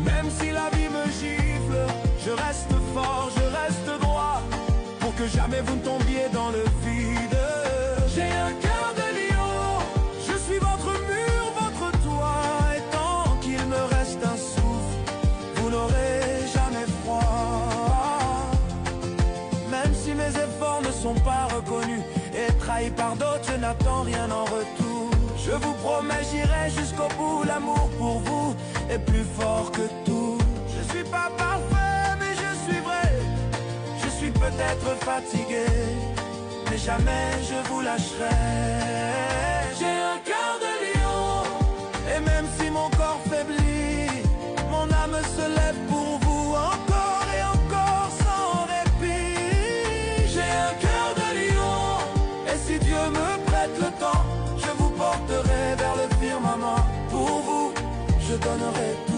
Même si la vie me gifle, je reste fort, je reste droit, pour que jamais vous ne tombiez dans le vide. J'ai un cœur de lion, je suis votre mur, votre toit, et tant qu'il me reste un souffle, vous n'aurez jamais froid. Même si mes efforts ne sont pas reconnus et trahis par d'autres, je n'attends rien en retour. Je vous promets, j'irai jusqu'au bout, l'amour pour vous est plus fort que tout. Je suis pas parfait, mais je suis vrai. Je suis peut-être fatigué, mais jamais je vous lâcherai. J'ai un cœur de lion, et même si mon corps faiblit, mon âme se lève pour vous encore et encore sans répit. J'ai un cœur de lion, et si Dieu me prête le temps, je vous porterai vers le firmament. Pour vous, je donnerai tout.